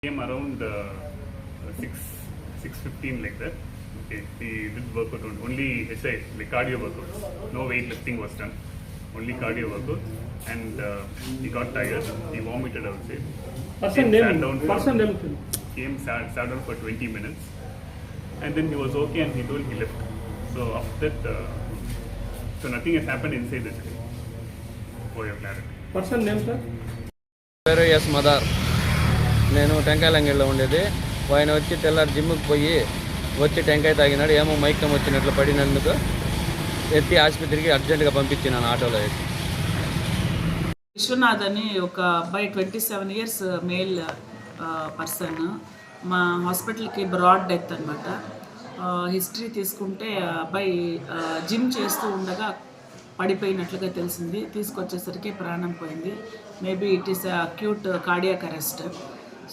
Came around 6:15 like that. Okay, he did workout only SI, like cardio workouts. No weightlifting was done. Only cardio workouts, and he got tired. He vomited outside. Person name. Sat down for 20 minutes, and then he was okay, and he told he left. So after that, so nothing has happened inside the gym. For your clarity. Person name, sir. S Madar. నేను టెంకాయలంగిలో ఉండేది. ఆయన వచ్చి తెల్లారి జిమ్కి పోయి వచ్చి టెంకాయ తాగినాడు. ఏమో మైకం వచ్చినట్లు పడినందుకు ఎత్తి ఆసుపత్రికి అర్జెంటుగా పంపించినాను ఆటోలో వేసి. విశ్వనాథ్ అని ఒక అబ్బాయి 27 ఇయర్స్ మేల్ పర్సన్ మా హాస్పిటల్కి బ్రాడ్ డెత్ అనమాట. హిస్టరీ తీసుకుంటే అబ్బాయి జిమ్ చేస్తూ ఉండగా పడిపోయినట్లుగా తెలిసింది. తీసుకొచ్చేసరికి ప్రాణం పోయింది. Maybe it is acute cardiac arrest.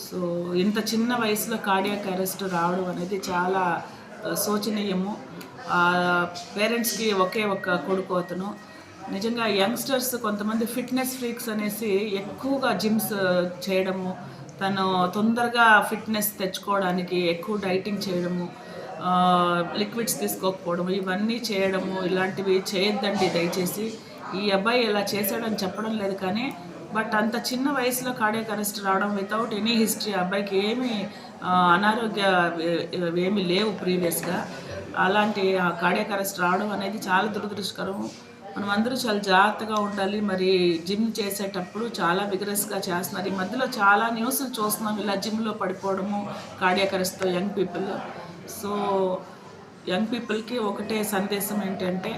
So ఇంత చిన్న వయసులో కార్డియాక్ అరెస్ట్ రావడం అనేది చాలా శోచనీయము. పేరెంట్స్కి ఒకే ఒక్క కొడుకు అతను. నిజంగా యంగ్స్టర్స్ కొంతమంది ఫిట్నెస్ ఫ్రీక్స్ అనేసి ఎక్కువగా జిమ్స్ చేయడము, తను తొందరగా ఫిట్నెస్ తెచ్చుకోవడానికి ఎక్కువ డైటింగ్ చేయడము, లిక్విడ్స్ తీసుకోకపోవడము, ఇవన్నీ చేయడము, ఇలాంటివి చేయొద్దండి దయచేసి. ఈ అబ్బాయి ఇలా చేశాడని చెప్పడం లేదు, కానీ బట్ అంత చిన్న వయసులో కార్డియాక్ అరెస్ట్ రావడం వితౌట్ ఎనీ హిస్టరీ, అబ్బాయికి ఏమీ అనారోగ్య ఏమీ లేవు ప్రీవియస్గా. అలాంటి కార్డియాక్ అరెస్ట్ రావడం అనేది చాలా దురదృష్టకరము. మనం అందరూ చాలా జాగ్రత్తగా ఉండాలి. మరి జిమ్ చేసేటప్పుడు చాలా విగరస్గా చేస్తున్నారు. ఈ మధ్యలో చాలా న్యూస్లు చూస్తున్నాం ఇలా జిమ్లో పడిపోవడము కార్డియాక్ అరెస్ట్తో యంగ్ పీపుల్. సో యంగ్ పీపుల్కి ఒకటే సందేశం ఏంటంటే,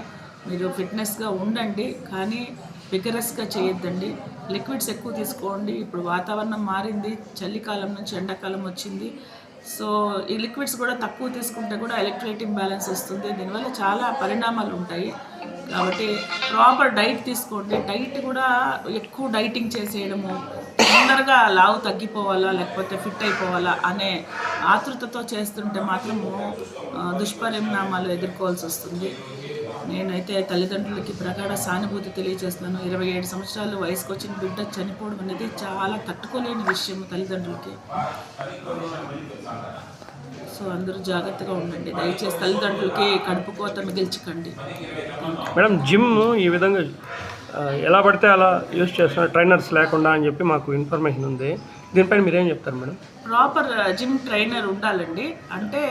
మీరు ఫిట్నెస్గా ఉండండి, కానీ విగరస్గా చేయొద్దండి. లిక్విడ్స్ ఎక్కువ తీసుకోండి. ఇప్పుడు వాతావరణం మారింది, చలికాలం నుంచి ఎండాకాలం వచ్చింది. సో ఈ లిక్విడ్స్ కూడా తక్కువ తీసుకుంటే కూడా ఎలక్ట్రోలైట్ ఇంబ్యాలెన్స్ వస్తుంది. దీనివల్ల చాలా పరిణామాలు ఉంటాయి. కాబట్టి ప్రాపర్ డైట్ తీసుకోండి. డైట్ కూడా ఎక్కువ డైటింగ్ చేసేయడము, తొందరగా లావు తగ్గిపోవాలా లేకపోతే ఫిట్ అయిపోవాలా అనే ఆతృతతో చేస్తుంటే మాత్రము దుష్పరిణామాలు ఎదుర్కోవాల్సి వస్తుంది. నేనైతే తల్లిదండ్రులకి ప్రగాఢ సానుభూతి తెలియజేస్తున్నాను. 27 సంవత్సరాలు వయసుకు వచ్చిన బిడ్డ చనిపోవడం అనేది చాలా తట్టుకోలేని విషయం తల్లిదండ్రులకి. సో అందరూ జాగ్రత్తగా ఉండండి దయచేసి. తల్లిదండ్రులకి కడుపు కోత మిగిల్చకండి. మేడం, జిమ్ ఈ విధంగా ఎలా పడితే అలా యూజ్ చేస్తున్నారు, ట్రైనర్స్ లేకుండా అని చెప్పి మాకు ఇన్ఫర్మేషన్ ఉంది. దీనిపైన మీరేం చెప్తారు మేడం? ప్రాపర్ జిమ్ ట్రైనర్ ఉండాలండి. అంటే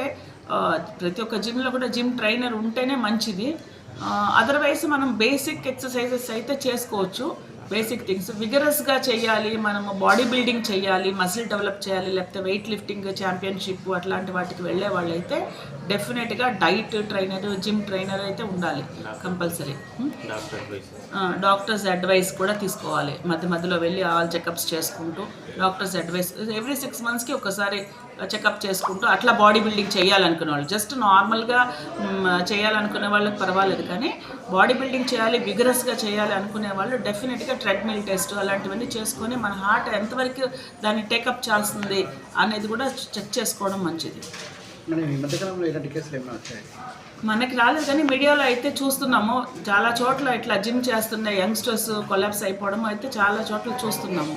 ప్రతి ఒక్క జిమ్లో కూడా జిమ్ ట్రైనర్ ఉంటేనే మంచిది. అదర్వైజ్ మనం బేసిక్ ఎక్సర్సైజెస్ అయితే చేసుకోవచ్చు. బేసిక్ థింగ్స్ విగరస్గా చేయాలి, మనము బాడీ బిల్డింగ్ చేయాలి, మసిల్ డెవలప్ చేయాలి, లేకపోతే వెయిట్ లిఫ్టింగ్ ఛాంపియన్షిప్ అట్లాంటి వాటికి వెళ్ళే వాళ్ళైతే డెఫినెట్గా డైట్ ట్రైనర్, జిమ్ ట్రైనర్ అయితే ఉండాలి కంపల్సరీ. డాక్టర్స్ అడ్వైస్ కూడా తీసుకోవాలి. మధ్య మధ్యలో వెళ్ళి ఆల్ చెకప్స్ చేసుకుంటూ డాక్టర్స్ అడ్వైస్ ఎవ్రీ 6 monthsకి ఒకసారి చెకప్ చేసుకుంటూ అట్లా బాడీ బిల్డింగ్ చేయాలనుకునే వాళ్ళు, జస్ట్ నార్మల్గా చేయాలనుకునే వాళ్ళకి పర్వాలేదు, కానీ బాడీ బిల్డింగ్ చేయాలి, విగరస్గా చేయాలి అనుకునే వాళ్ళు డెఫినెట్గా ట్రెడ్మిల్ టెస్ట్ అలాంటివన్నీ చేసుకొని మన హార్ట్ ఎంతవరకు దాన్ని టేకప్ చేస్తుంది అనేది కూడా చెక్ చేసుకోవడం మంచిది. మనకి రాలేదు కానీ మీడియాలో అయితే చూస్తున్నాము. చాలా చోట్ల ఇట్లా జిమ్ చేస్తున్న యంగ్స్టర్స్ కొలాప్స్ అయిపోవడం అయితే చాలా చోట్ల చూస్తున్నాము.